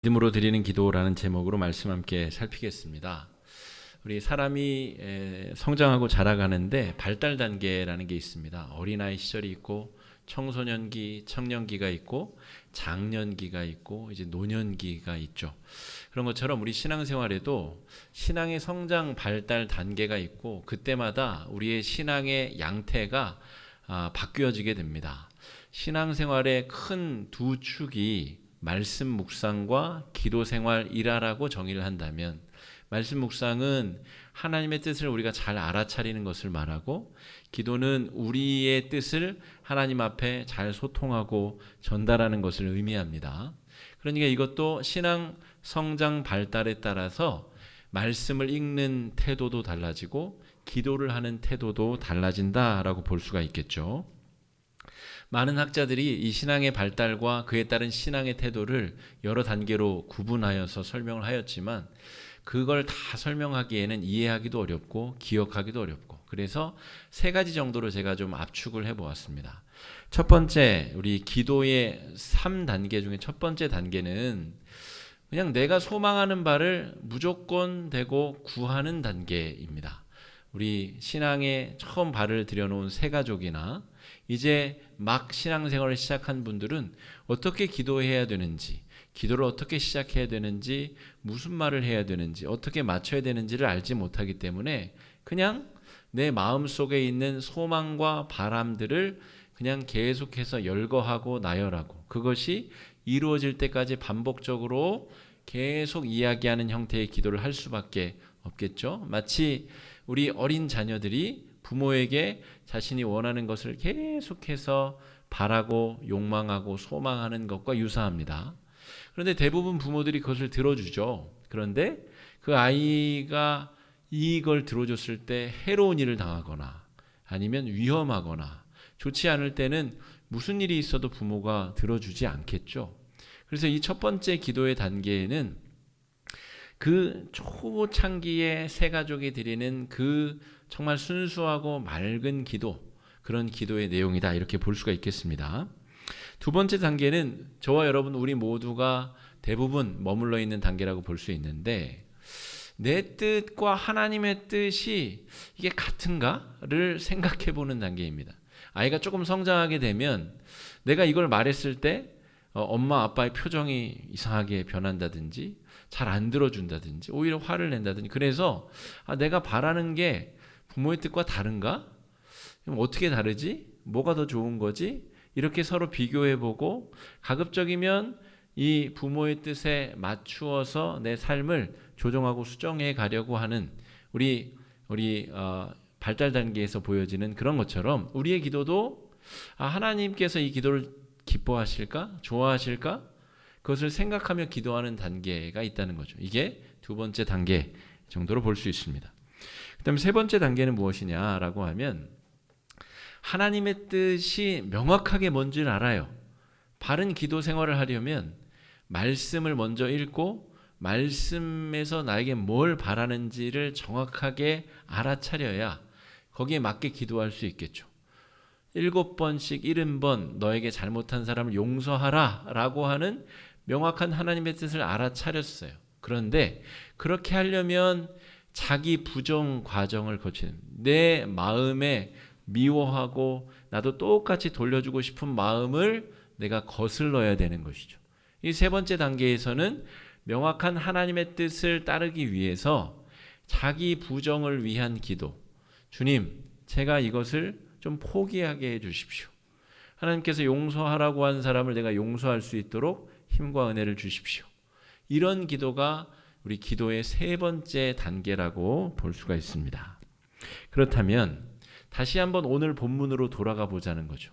믿음으로 드리는 기도라는 제목으로 말씀 함께 살피겠습니다. 우리 사람이 성장하고 자라가는데 발달 단계라는 게 있습니다. 어린아이 시절이 있고 청소년기, 청년기가 있고 장년기가 있고 이제 노년기가 있죠. 그런 것처럼 우리 신앙생활에도 신앙의 성장 발달 단계가 있고 그때마다 우리의 신앙의 양태가 바뀌어지게 됩니다. 신앙생활의 큰 두 축이 말씀 묵상과 기도 생활이라고 정의를 한다면, 말씀 묵상은 하나님의 뜻을 우리가 잘 알아차리는 것을 말하고, 기도는 우리의 뜻을 하나님 앞에 잘 소통하고 전달하는 것을 의미합니다. 그러니까 이것도 신앙 성장 발달에 따라서 말씀을 읽는 태도도 달라지고 기도를 하는 태도도 달라진다라고 볼 수가 있겠죠. 많은 학자들이 이 신앙의 발달과 그에 따른 신앙의 태도를 여러 단계로 구분하여서 설명을 하였지만, 그걸 다 설명하기에는 이해하기도 어렵고 기억하기도 어렵고, 그래서 세 가지 정도로 제가 좀 압축을 해보았습니다. 첫 번째, 우리 기도의 3단계 중에 첫 번째 단계는 그냥 내가 소망하는 바를 무조건 되고 구하는 단계입니다. 우리 신앙에 처음 발을 들여놓은 새 가족이나 이제 막 신앙생활을 시작한 분들은 어떻게 기도해야 되는지, 기도를 어떻게 시작해야 되는지, 무슨 말을 해야 되는지, 어떻게 맞춰야 되는지를 알지 못하기 때문에 그냥 내 마음속에 있는 소망과 바람들을 그냥 계속해서 열거하고 나열하고, 그것이 이루어질 때까지 반복적으로 계속 이야기하는 형태의 기도를 할 수밖에 없겠죠. 마치 우리 어린 자녀들이 부모에게 자신이 원하는 것을 계속해서 바라고 욕망하고 소망하는 것과 유사합니다. 그런데 대부분 부모들이 그것을 들어주죠. 그런데 그 아이가 이걸 들어줬을 때 해로운 일을 당하거나 아니면 위험하거나 좋지 않을 때는 무슨 일이 있어도 부모가 들어주지 않겠죠. 그래서 이 첫 번째 기도의 단계에는 그 초창기에 새 가족이 드리는 그 정말 순수하고 맑은 기도, 그런 기도의 내용이다, 이렇게 볼 수가 있겠습니다. 두 번째 단계는 저와 여러분 우리 모두가 대부분 머물러 있는 단계라고 볼 수 있는데, 내 뜻과 하나님의 뜻이 이게 같은가를 생각해 보는 단계입니다. 아이가 조금 성장하게 되면 내가 이걸 말했을 때 엄마 아빠의 표정이 이상하게 변한다든지 잘 안 들어준다든지 오히려 화를 낸다든지, 그래서 내가 바라는 게 부모의 뜻과 다른가? 어떻게 다르지? 뭐가 더 좋은 거지? 이렇게 서로 비교해보고 가급적이면 이 부모의 뜻에 맞추어서 내 삶을 조정하고 수정해 가려고 하는 우리 발달 단계에서 보여지는 그런 것처럼, 우리의 기도도 하나님께서 이 기도를 기뻐하실까? 좋아하실까? 그것을 생각하며 기도하는 단계가 있다는 거죠. 이게 두 번째 단계 정도로 볼 수 있습니다. 그 다음에 세 번째 단계는 무엇이냐라고 하면, 하나님의 뜻이 명확하게 뭔지를 알아요. 바른 기도 생활을 하려면 말씀을 먼저 읽고 말씀에서 나에게 뭘 바라는지를 정확하게 알아차려야 거기에 맞게 기도할 수 있겠죠. 7번씩 70번 너에게 잘못한 사람을 용서하라 라고 하는 명확한 하나님의 뜻을 알아차렸어요. 그런데 그렇게 하려면 자기 부정 과정을 거치는, 내 마음에 미워하고 나도 똑같이 돌려주고 싶은 마음을 내가 거슬러야 되는 것이죠. 이 세 번째 단계에서는 명확한 하나님의 뜻을 따르기 위해서 자기 부정을 위한 기도, 주님, 제가 이것을 좀 포기하게 해주십시오. 하나님께서 용서하라고 한 사람을 내가 용서할 수 있도록 힘과 은혜를 주십시오. 이런 기도가 우리 기도의 세 번째 단계라고 볼 수가 있습니다. 그렇다면 다시 한번 오늘 본문으로 돌아가 보자는 거죠.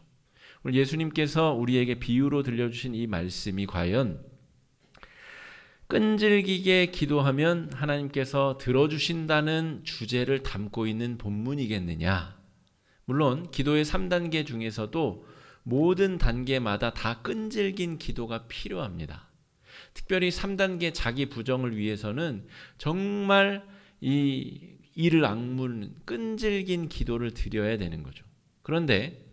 오늘 예수님께서 우리에게 비유로 들려주신 이 말씀이 과연 끈질기게 기도하면 하나님께서 들어주신다는 주제를 담고 있는 본문이겠느냐? 물론 기도의 3단계 중에서도 모든 단계마다 다 끈질긴 기도가 필요합니다. 특별히 3단계 자기 부정을 위해서는 정말 이 이를 악무는 끈질긴 기도를 드려야 되는 거죠. 그런데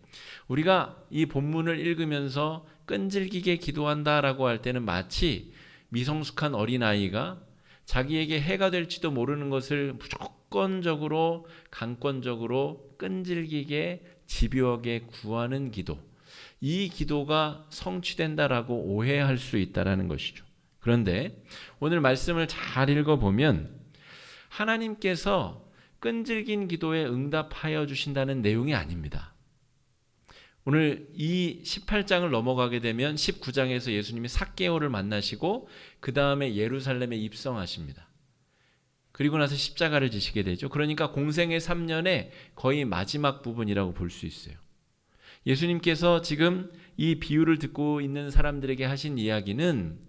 우리가 이 본문을 읽으면서 끈질기게 기도한다라고 할 때는 마치 미성숙한 어린아이가 자기에게 해가 될지도 모르는 것을 무조건적으로 강권적으로 끈질기게 집요하게 구하는 기도, 이 기도가 성취된다라고 오해할 수 있다라는 것이죠. 그런데 오늘 말씀을 잘 읽어보면 하나님께서 끈질긴 기도에 응답하여 주신다는 내용이 아닙니다. 오늘 이 18장을 넘어가게 되면 19장에서 예수님이 삭개오를 만나시고 그 다음에 예루살렘에 입성하십니다. 그리고 나서 십자가를 지시게 되죠. 그러니까 공생의 3년의 거의 마지막 부분이라고 볼 수 있어요. 예수님께서 지금 이 비유를 듣고 있는 사람들에게 하신 이야기는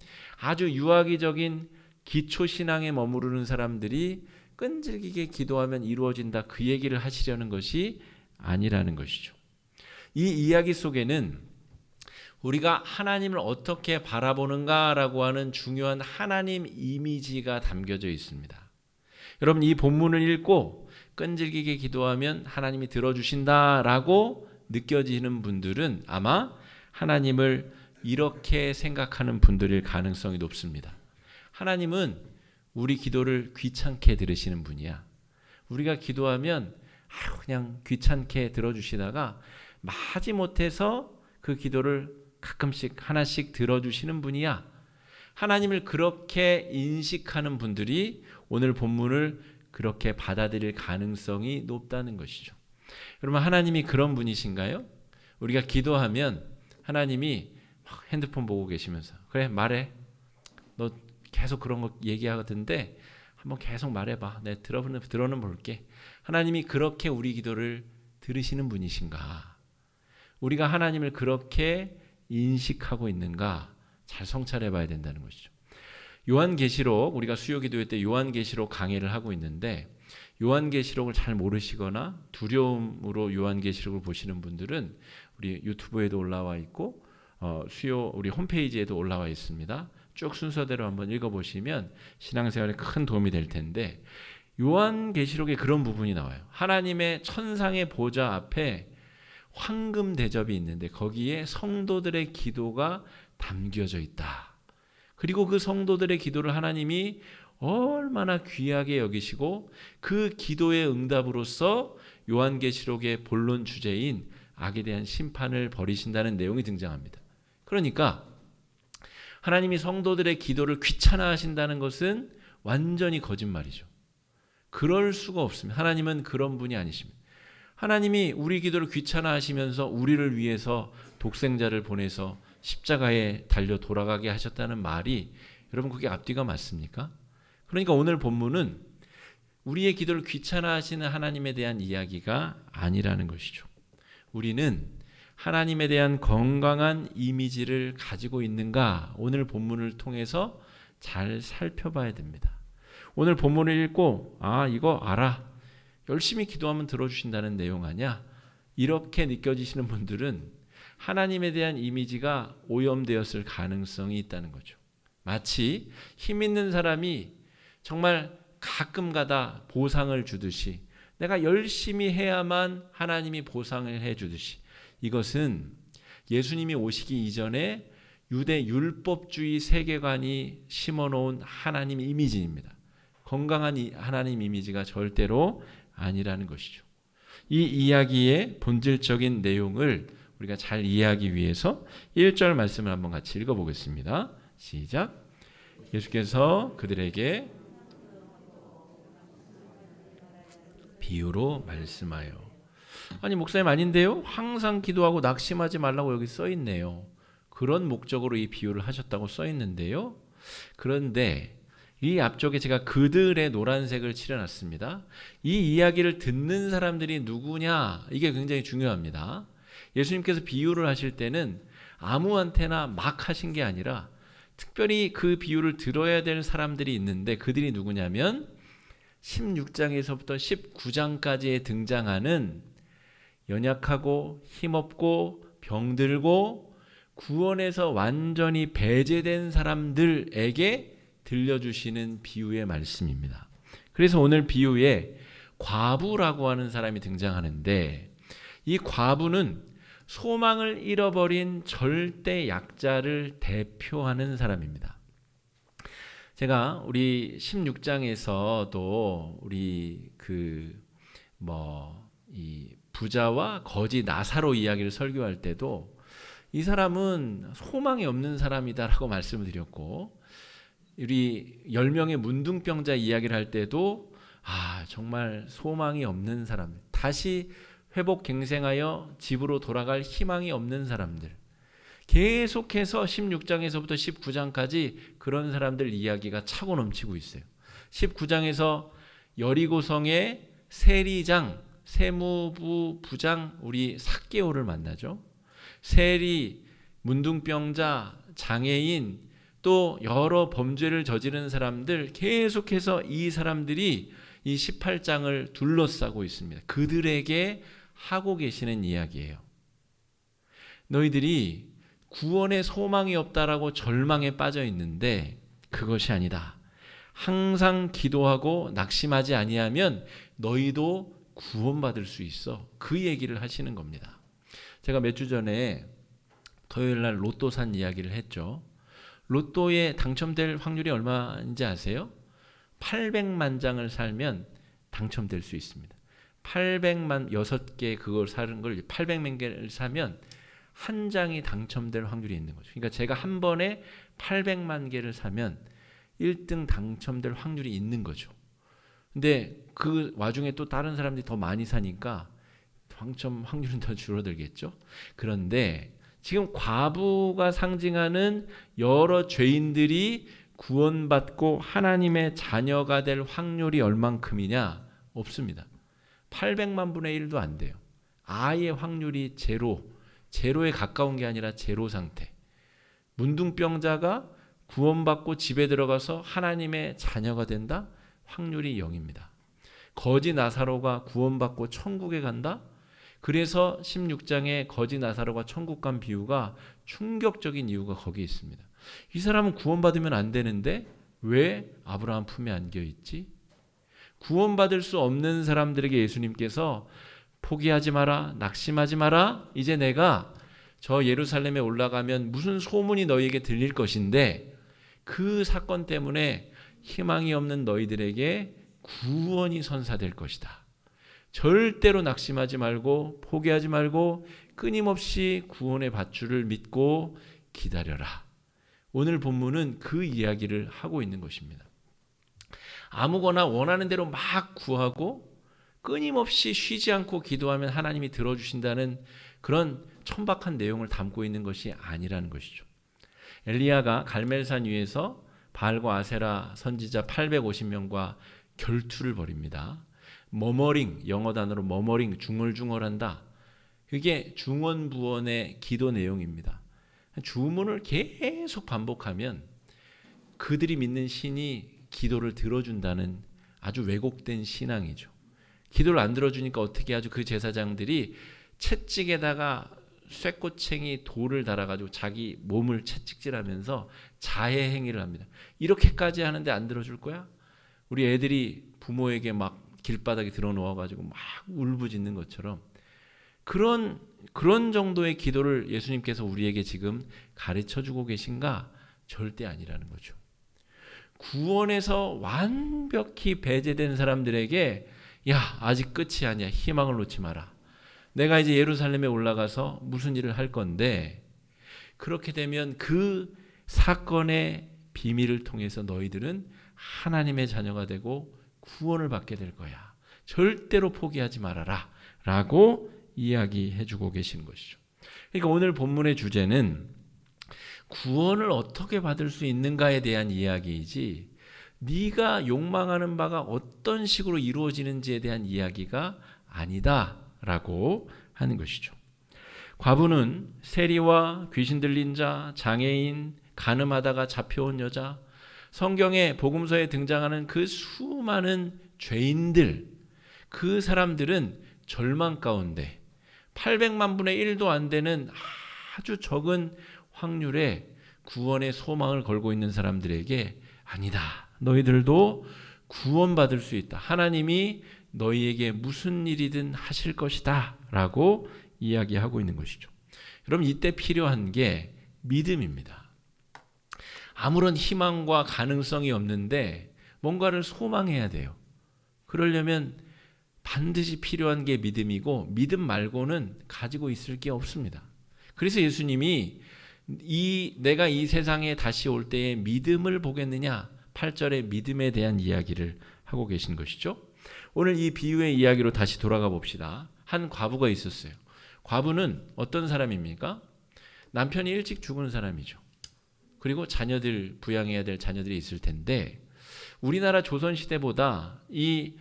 아주 유아기적인 기초신앙에 머무르는 사람들이 끈질기게 기도하면 이루어진다, 그 얘기를 하시려는 것이 아니라는 것이죠. 이 이야기 속에는 우리가 하나님을 어떻게 바라보는가라고 하는 중요한 하나님 이미지가 담겨져 있습니다. 여러분, 이 본문을 읽고 끈질기게 기도하면 하나님이 들어주신다라고 느껴지는 분들은 아마 하나님을 이렇게 생각하는 분들일 가능성이 높습니다. 하나님은 우리 기도를 귀찮게 들으시는 분이야. 우리가 기도하면 그냥 귀찮게 들어주시다가 마지못해서 그 기도를 가끔씩 하나씩 들어주시는 분이야. 하나님을 그렇게 인식하는 분들이 오늘 본문을 그렇게 받아들일 가능성이 높다는 것이죠. 여러분, 하나님이 그런 분이신가요? 우리가 기도하면 하나님이 막 핸드폰 보고 계시면서 그래 말해, 너 계속 그런 거 얘기하던데 한번 계속 말해봐, 내가 들어는 볼게. 하나님이 그렇게 우리 기도를 들으시는 분이신가? 우리가 하나님을 그렇게 인식하고 있는가 잘 성찰해 봐야 된다는 것이죠. 요한계시록, 우리가 수요기도회 때 요한계시록 강의를 하고 있는데 요한계시록을 잘 모르시거나 두려움으로 요한계시록을 보시는 분들은 우리 유튜브에도 올라와 있고 수요 우리 홈페이지에도 올라와 있습니다. 쭉 순서대로 한번 읽어보시면 신앙생활에 큰 도움이 될 텐데, 요한계시록에 그런 부분이 나와요. 하나님의 천상의 보좌 앞에 황금 대접이 있는데 거기에 성도들의 기도가 담겨져 있다. 그리고 그 성도들의 기도를 하나님이 얼마나 귀하게 여기시고 그 기도의 응답으로서 요한계시록의 본론 주제인 악에 대한 심판을 벌이신다는 내용이 등장합니다. 그러니까 하나님이 성도들의 기도를 귀찮아하신다는 것은 완전히 거짓말이죠. 그럴 수가 없습니다. 하나님은 그런 분이 아니십니다. 하나님이 우리 기도를 귀찮아하시면서 우리를 위해서 독생자를 보내서 십자가에 달려 돌아가게 하셨다는 말이, 여러분 그게 앞뒤가 맞습니까? 그러니까 오늘 본문은 우리의 기도를 귀찮아하시는 하나님에 대한 이야기가 아니라는 것이죠. 우리는 하나님에 대한 건강한 이미지를 가지고 있는가, 오늘 본문을 통해서 잘 살펴봐야 됩니다. 오늘 본문을 읽고 이거 알아, 열심히 기도하면 들어주신다는 내용 아니야, 이렇게 느껴지시는 분들은 하나님에 대한 이미지가 오염되었을 가능성이 있다는 거죠. 마치 힘 있는 사람이 정말 가끔가다 보상을 주듯이, 내가 열심히 해야만 하나님이 보상을 해주듯이, 이것은 예수님이 오시기 이전에 유대 율법주의 세계관이 심어놓은 하나님 이미지입니다. 건강한 하나님 이미지가 절대로 아니라는 것이죠. 이 이야기의 본질적인 내용을 우리가 잘 이해하기 위해서 1절 말씀을 한번 같이 읽어보겠습니다. 시작. 예수께서 그들에게 비유로 말씀하여. 아니 목사님 아닌데요? 항상 기도하고 낙심하지 말라고 여기 써 있네요. 그런 목적으로 이 비유를 하셨다고 써 있는데요. 그런데 이 앞쪽에 제가 그들의 노란색을 칠해놨습니다. 이 이야기를 듣는 사람들이 누구냐, 이게 굉장히 중요합니다. 예수님께서 비유를 하실 때는 아무한테나 막 하신 게 아니라 특별히 그 비유를 들어야 될 사람들이 있는데, 그들이 누구냐면 16장에서부터 19장까지에 등장하는 연약하고 힘없고 병들고 구원에서 완전히 배제된 사람들에게 들려주시는 비유의 말씀입니다. 그래서 오늘 비유에 과부라고 하는 사람이 등장하는데, 이 과부는 소망을 잃어버린 절대 약자를 대표하는 사람입니다. 제가 우리 16장에서도 우리 이 부자와 거지 나사로 이야기를 설교할 때도 이 사람은 소망이 없는 사람이다라고 말씀을 드렸고, 우리 10명의 문둥병자 이야기를 할 때도 정말 소망이 없는 사람들, 다시 회복 갱생하여 집으로 돌아갈 희망이 없는 사람들, 계속해서 16장에서부터 19장까지 그런 사람들 이야기가 차고 넘치고 있어요. 19장에서 여리고성의 세리장, 세무부 부장 우리 삭개오를 만나죠. 세리, 문둥병자, 장애인, 또 여러 범죄를 저지른 사람들, 계속해서 이 사람들이 이 18장을 둘러싸고 있습니다. 그들에게 하고 계시는 이야기예요. 너희들이 구원의 소망이 없다라고 절망에 빠져 있는데 그것이 아니다. 항상 기도하고 낙심하지 아니하면 너희도 구원받을 수 있어. 그 얘기를 하시는 겁니다. 제가 몇 주 전에 토요일 날 로또 산 이야기를 했죠. 로또에 당첨될 확률이 얼마인지 아세요? 800만 장을 살면 당첨될 수 있습니다. 800만 6개 그걸 사는 걸 800만 개를 사면 한 장이 당첨될 확률이 있는 거죠. 그러니까 제가 한 번에 800만 개를 사면 1등 당첨될 확률이 있는 거죠. 근데 그 와중에 또 다른 사람들이 더 많이 사니까 당첨 확률은 더 줄어들겠죠. 그런데 지금 과부가 상징하는 여러 죄인들이 구원받고 하나님의 자녀가 될 확률이 얼만큼이냐? 없습니다. 800만 분의 1도 안 돼요. 아예 확률이 제로에 가까운 게 아니라 제로 상태. 문둥병자가 구원받고 집에 들어가서 하나님의 자녀가 된다? 확률이 0입니다. 거지 나사로가 구원받고 천국에 간다? 그래서 16장에 거지 나사로가 천국 간 비유가 충격적인 이유가 거기에 있습니다. 이 사람은 구원받으면 안 되는데 왜 아브라함 품에 안겨 있지? 구원받을 수 없는 사람들에게 예수님께서 포기하지 마라, 낙심하지 마라. 이제 내가 저 예루살렘에 올라가면 무슨 소문이 너희에게 들릴 것인데 그 사건 때문에 희망이 없는 너희들에게 구원이 선사될 것이다. 절대로 낙심하지 말고 포기하지 말고 끊임없이 구원의 밧줄을 믿고 기다려라. 오늘 본문은 그 이야기를 하고 있는 것입니다. 아무거나 원하는 대로 막 구하고 끊임없이 쉬지 않고 기도하면 하나님이 들어주신다는 그런 천박한 내용을 담고 있는 것이 아니라는 것이죠. 엘리야가 갈멜산 위에서 바알과 아세라 선지자 850명과 결투를 벌입니다. 머머링, 영어 단어로 머머링, 중얼중얼한다. 그게 중언부언의 기도 내용입니다. 주문을 계속 반복하면 그들이 믿는 신이 기도를 들어준다는 아주 왜곡된 신앙이죠. 기도를 안 들어주니까 어떻게 하죠? 그 제사장들이 채찍에다가 쇠꼬챙이 돌을 달아가지고 자기 몸을 채찍질하면서 자해 행위를 합니다. 이렇게까지 하는데 안 들어줄 거야? 우리 애들이 부모에게 막 길바닥에 들어놓아가지고 막 울부짖는 것처럼 그런 정도의 기도를 예수님께서 우리에게 지금 가르쳐주고 계신가? 절대 아니라는 거죠. 구원에서 완벽히 배제된 사람들에게 아직 끝이 아니야. 희망을 놓지 마라. 내가 이제 예루살렘에 올라가서 무슨 일을 할 건데 그렇게 되면 그 사건의 비밀을 통해서 너희들은 하나님의 자녀가 되고 구원을 받게 될 거야. 절대로 포기하지 말아라 라고 이야기해주고 계신 것이죠. 그러니까 오늘 본문의 주제는 구원을 어떻게 받을 수 있는가에 대한 이야기이지 네가 욕망하는 바가 어떤 식으로 이루어지는지에 대한 이야기가 아니다 라고 하는 것이죠. 과부는 세리와 귀신 들린 자, 장애인, 간음하다가 잡혀온 여자, 성경의 복음서에 등장하는 그 수많은 죄인들, 그 사람들은 절망 가운데 800만 분의 1도 안 되는 아주 적은 확률의 구원의 소망을 걸고 있는 사람들에게 아니다. 너희들도 구원받을 수 있다. 하나님이 너희에게 무슨 일이든 하실 것이다 라고 이야기하고 있는 것이죠. 여러분 이때 필요한 게 믿음입니다. 아무런 희망과 가능성이 없는데 뭔가를 소망해야 돼요. 그러려면 반드시 필요한 게 믿음이고 믿음 말고는 가지고 있을 게 없습니다. 그래서 예수님이 내가 이 세상에 다시 올 때에 믿음을 보겠느냐 8절에 믿음에 대한 이야기를 하고 계신 것이죠. 오늘 이 비유의 이야기로 다시 돌아가 봅시다. 한 과부가 있었어요. 과부는 어떤 사람입니까? 남편이 일찍 죽은 사람이죠. 그리고 자녀들 부양해야 될 자녀들이 있을 텐데 우리나라 조선시대보다 이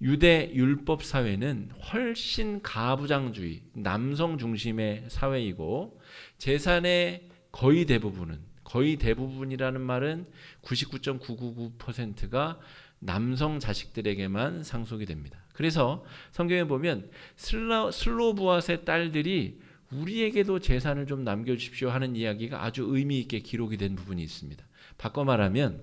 유대 율법 사회는 훨씬 가부장주의, 남성 중심의 사회이고 재산의 거의 대부분이라는 말은 99.999%가 남성 자식들에게만 상속이 됩니다. 그래서 성경에 보면 슬로브앗의 딸들이 우리에게도 재산을 좀 남겨주십시오 하는 이야기가 아주 의미 있게 기록이 된 부분이 있습니다. 바꿔 말하면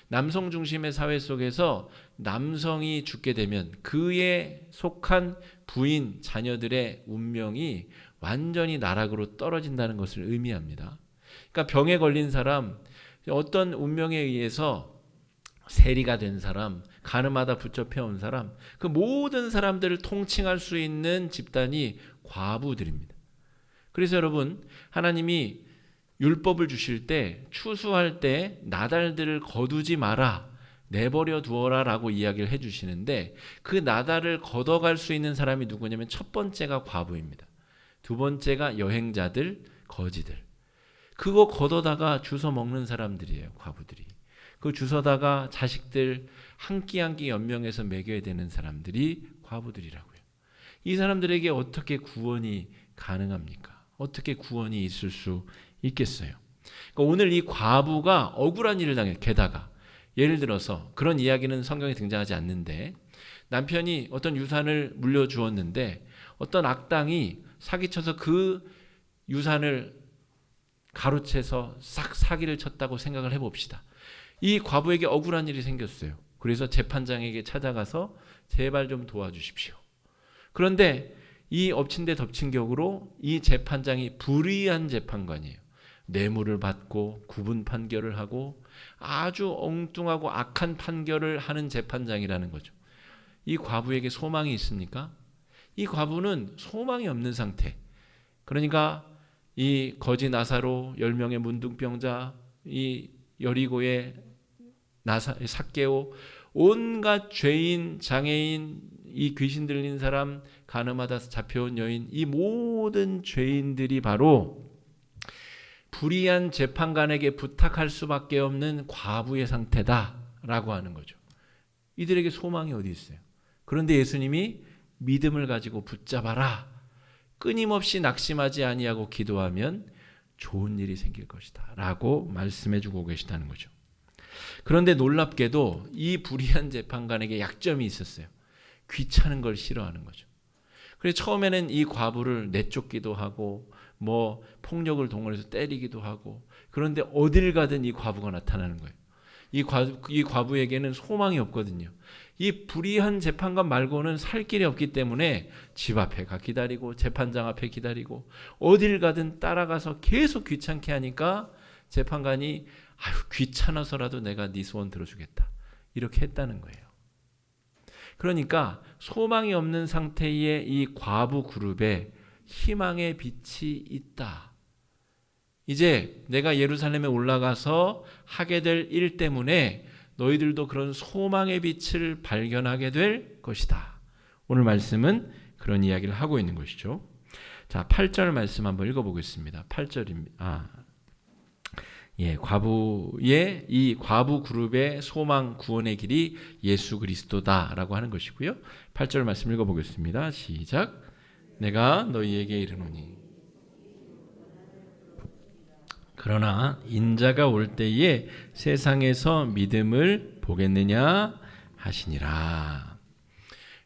남성 중심의 사회 속에서 남성이 죽게 되면 그에 속한 부인, 자녀들의 운명이 완전히 나락으로 떨어진다는 것을 의미합니다. 그러니까 병에 걸린 사람, 어떤 운명에 의해서 세리가 된 사람, 가늠하다 붙잡혀온 사람, 그 모든 사람들을 통칭할 수 있는 집단이 과부들입니다. 그래서 여러분, 하나님이 율법을 주실 때 추수할 때 나달들을 거두지 마라, 내버려 두어라 라고 이야기를 해주시는데 그 나달을 걷어갈 수 있는 사람이 누구냐면 첫 번째가 과부입니다. 두 번째가 여행자들, 거지들. 그거 걷어다가 주워 먹는 사람들이에요. 과부들이. 그 주워다가 자식들 한 끼 한 끼 연명해서 먹여야 되는 사람들이 과부들이라고요. 이 사람들에게 어떻게 구원이 가능합니까? 어떻게 구원이 있을 수 있겠어요? 그러니까 오늘 이 과부가 억울한 일을 당해. 게다가 예를 들어서 그런 이야기는 성경에 등장하지 않는데 남편이 어떤 유산을 물려주었는데 어떤 악당이 사기쳐서 그 유산을 가로채서 싹 사기를 쳤다고 생각을 해봅시다. 이 과부에게 억울한 일이 생겼어요. 그래서 재판장에게 찾아가서 제발 좀 도와주십시오. 그런데 이 엎친 데 덮친 격으로 이 재판장이 불의한 재판관이에요. 뇌물을 받고 구분 판결을 하고 아주 엉뚱하고 악한 판결을 하는 재판장이라는 거죠. 이 과부에게 소망이 있습니까? 이 과부는 소망이 없는 상태. 그러니까 이 거지 나사로, 10명의 문둥병자, 이 여리고의 삭개오, 온갖 죄인, 장애인, 이 귀신 들린 사람, 간음하다 잡혀온 여인, 이 모든 죄인들이 바로 불의한 재판관에게 부탁할 수밖에 없는 과부의 상태다라고 하는 거죠. 이들에게 소망이 어디 있어요? 그런데 예수님이 믿음을 가지고 붙잡아라. 끊임없이 낙심하지 아니하고 기도하면 좋은 일이 생길 것이다 라고 말씀해 주고 계시다는 거죠. 그런데 놀랍게도 이 불의한 재판관에게 약점이 있었어요. 귀찮은 걸 싫어하는 거죠. 그래서 처음에는 이 과부를 내쫓기도 하고 뭐 폭력을 동원해서 때리기도 하고 그런데 어딜 가든 이 과부가 나타나는 거예요. 이 과부에게는 소망이 없거든요. 이 불의한 재판관 말고는 살 길이 없기 때문에 집 앞에 가 기다리고 재판장 앞에 기다리고 어딜 가든 따라가서 계속 귀찮게 하니까 재판관이 아유 귀찮아서라도 내가 네 소원 들어주겠다 이렇게 했다는 거예요. 그러니까 소망이 없는 상태의 이 과부 그룹에 희망의 빛이 있다. 이제 내가 예루살렘에 올라가서 하게 될 일 때문에 너희들도 그런 소망의 빛을 발견하게 될 것이다. 오늘 말씀은 그런 이야기를 하고 있는 것이죠. 자, 8절 말씀 한번 읽어보겠습니다. 8절입니다. 과부의 이 과부 그룹의 소망 구원의 길이 예수 그리스도다라고 하는 것이고요. 8절 말씀 읽어보겠습니다. 시작. 내가 너희에게 이르노니 그러나 인자가 올 때에 세상에서 믿음을 보겠느냐 하시니라.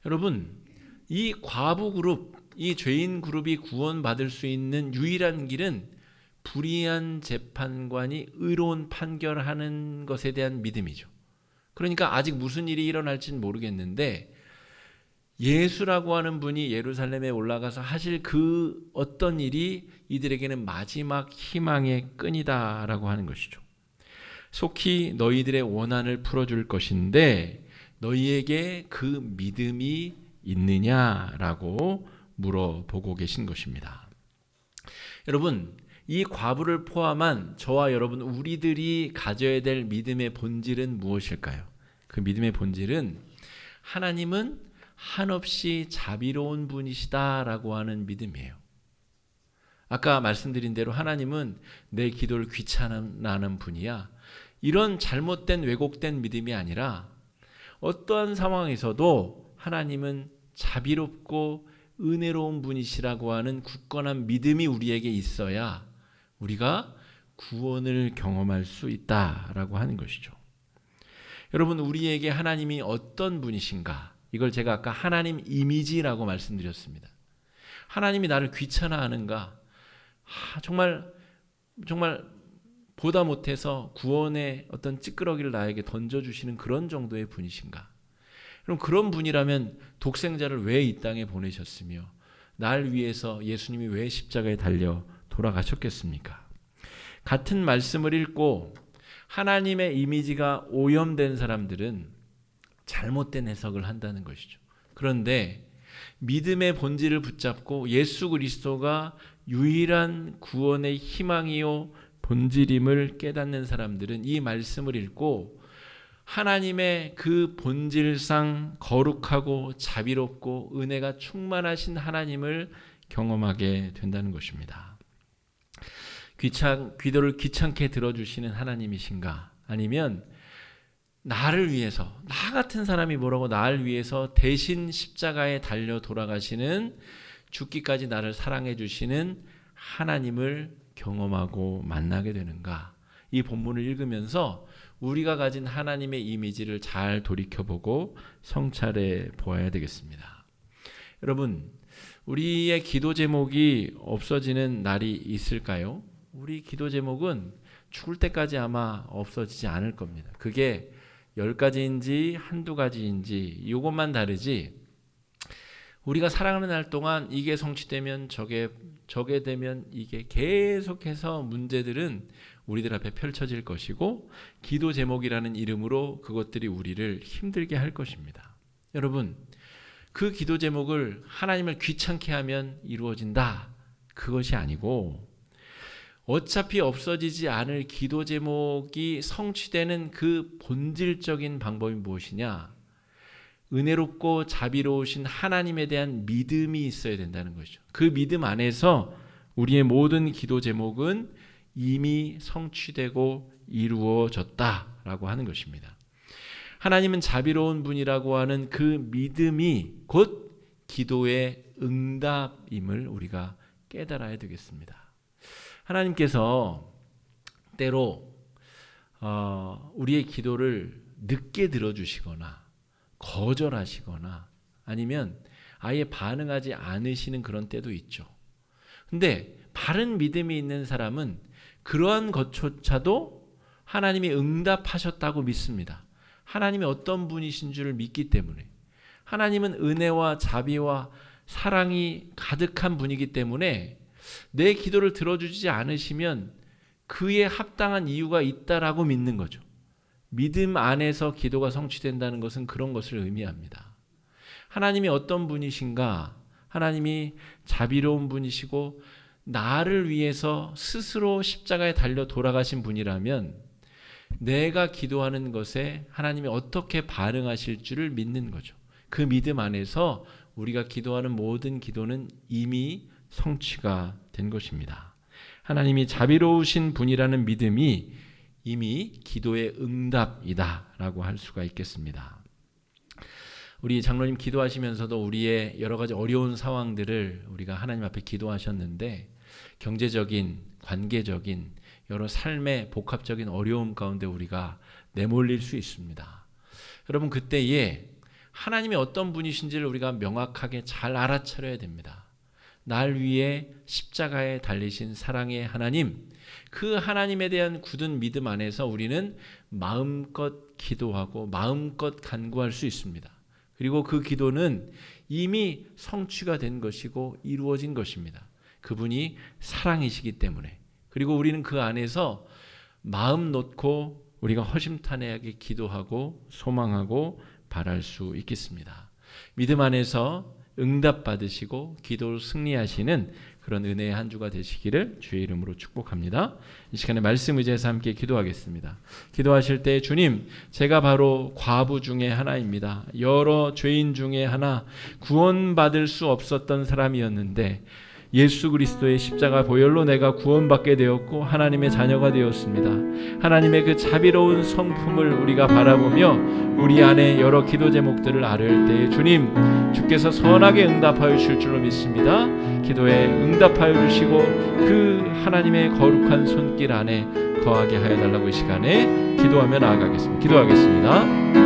여러분, 이 과부 그룹, 이 죄인 그룹이 구원받을 수 있는 유일한 길은 불의한 재판관이 의로운 판결하는 것에 대한 믿음이죠. 그러니까 아직 무슨 일이 일어날지는 모르겠는데 예수라고 하는 분이 예루살렘에 올라가서 하실 그 어떤 일이 이들에게는 마지막 희망의 끈이다라고 하는 것이죠. 속히 너희들의 원한을 풀어줄 것인데 너희에게 그 믿음이 있느냐라고 물어보고 계신 것입니다. 여러분, 이 과부를 포함한 저와 여러분 우리들이 가져야 될 믿음의 본질은 무엇일까요? 그 믿음의 본질은 하나님은 한없이 자비로운 분이시다라고 하는 믿음이에요. 아까 말씀드린 대로 하나님은 내 기도를 귀찮아하는 분이야. 이런 잘못된 왜곡된 믿음이 아니라 어떠한 상황에서도 하나님은 자비롭고 은혜로운 분이시라고 하는 굳건한 믿음이 우리에게 있어야 우리가 구원을 경험할 수 있다라고 하는 것이죠. 여러분, 우리에게 하나님이 어떤 분이신가? 이걸 제가 아까 하나님 이미지라고 말씀드렸습니다. 하나님이 나를 귀찮아하는가? 정말 보다 못해서 구원의 어떤 찌끄러기를 나에게 던져주시는 그런 정도의 분이신가? 그럼 그런 분이라면 독생자를 왜 이 땅에 보내셨으며 날 위해서 예수님이 왜 십자가에 달려 돌아가셨겠습니까? 같은 말씀을 읽고 하나님의 이미지가 오염된 사람들은 잘못된 해석을 한다는 것이죠. 그런데 믿음의 본질을 붙잡고 예수 그리스도가 유일한 구원의 희망이요 본질임을 깨닫는 사람들은 이 말씀을 읽고 하나님의 그 본질상 거룩하고 자비롭고 은혜가 충만하신 하나님을 경험하게 된다는 것입니다. 기도를 귀찮게 들어주시는 하나님이신가? 아니면 나를 위해서, 나 같은 사람이 뭐라고 나를 위해서 대신 십자가에 달려 돌아가시는, 죽기까지 나를 사랑해 주시는 하나님을 경험하고 만나게 되는가? 이 본문을 읽으면서 우리가 가진 하나님의 이미지를 잘 돌이켜보고 성찰해 보아야 되겠습니다. 여러분, 우리의 기도 제목이 없어지는 날이 있을까요? 우리 기도 제목은 죽을 때까지 아마 없어지지 않을 겁니다. 그게 10가지인지 한두 가지인지 이것만 다르지, 우리가 살아가는 날 동안 이게 성취되면 저게 되면 이게 계속해서 문제들은 우리들 앞에 펼쳐질 것이고 기도 제목이라는 이름으로 그것들이 우리를 힘들게 할 것입니다. 여러분, 그 기도 제목을 하나님을 귀찮게 하면 이루어진다, 그것이 아니고 어차피 없어지지 않을 기도 제목이 성취되는 그 본질적인 방법이 무엇이냐? 은혜롭고 자비로우신 하나님에 대한 믿음이 있어야 된다는 것이죠. 그 믿음 안에서 우리의 모든 기도 제목은 이미 성취되고 이루어졌다라고 하는 것입니다. 하나님은 자비로운 분이라고 하는 그 믿음이 곧 기도의 응답임을 우리가 깨달아야 되겠습니다. 하나님께서 때로 우리의 기도를 늦게 들어주시거나 거절하시거나 아니면 아예 반응하지 않으시는 그런 때도 있죠. 근데 바른 믿음이 있는 사람은 그러한 것조차도 하나님이 응답하셨다고 믿습니다. 하나님이 어떤 분이신 줄을 믿기 때문에, 하나님은 은혜와 자비와 사랑이 가득한 분이기 때문에 내 기도를 들어주지 않으시면 그에 합당한 이유가 있다라고 믿는 거죠. 믿음 안에서 기도가 성취된다는 것은 그런 것을 의미합니다. 하나님이 어떤 분이신가? 하나님이 자비로운 분이시고 나를 위해서 스스로 십자가에 달려 돌아가신 분이라면 내가 기도하는 것에 하나님이 어떻게 반응하실 줄을 믿는 거죠. 그 믿음 안에서 우리가 기도하는 모든 기도는 이미 성취가 된 것입니다. 하나님이 자비로우신 분이라는 믿음이 이미 기도의 응답이다라고 할 수가 있겠습니다. 우리 장로님 기도하시면서도 우리의 여러 가지 어려운 상황들을 우리가 하나님 앞에 기도하셨는데 경제적인, 관계적인 여러 삶의 복합적인 어려움 가운데 우리가 내몰릴 수 있습니다. 여러분, 그때에 하나님이 어떤 분이신지를 우리가 명확하게 잘 알아차려야 됩니다. 날 위해 십자가에 달리신 사랑의 하나님, 그 하나님에 대한 굳은 믿음 안에서 우리는 마음껏 기도하고 마음껏 간구할 수 있습니다. 그리고 그 기도는 이미 성취가 된 것이고 이루어진 것입니다. 그분이 사랑이시기 때문에. 그리고 우리는 그 안에서 마음 놓고 우리가 허심탄회하게 기도하고 소망하고 바랄 수 있겠습니다. 믿음 안에서 응답받으시고 기도를 승리하시는 그런 은혜의 한 주가 되시기를 주의 이름으로 축복합니다. 이 시간에 말씀 의지해서 함께 기도하겠습니다. 기도하실 때 주님, 제가 바로 과부 중에 하나입니다. 여러 죄인 중에 하나, 구원받을 수 없었던 사람이었는데 예수 그리스도의 십자가 보혈로 내가 구원받게 되었고 하나님의 자녀가 되었습니다. 하나님의 그 자비로운 성품을 우리가 바라보며 우리 안에 여러 기도 제목들을 아뢰을 때 주님, 주께서 선하게 응답하여 주실 줄로 믿습니다. 기도에 응답하여 주시고 그 하나님의 거룩한 손길 안에 거하게 하여 달라고 이 시간에 기도하며 나아가겠습니다. 기도하겠습니다.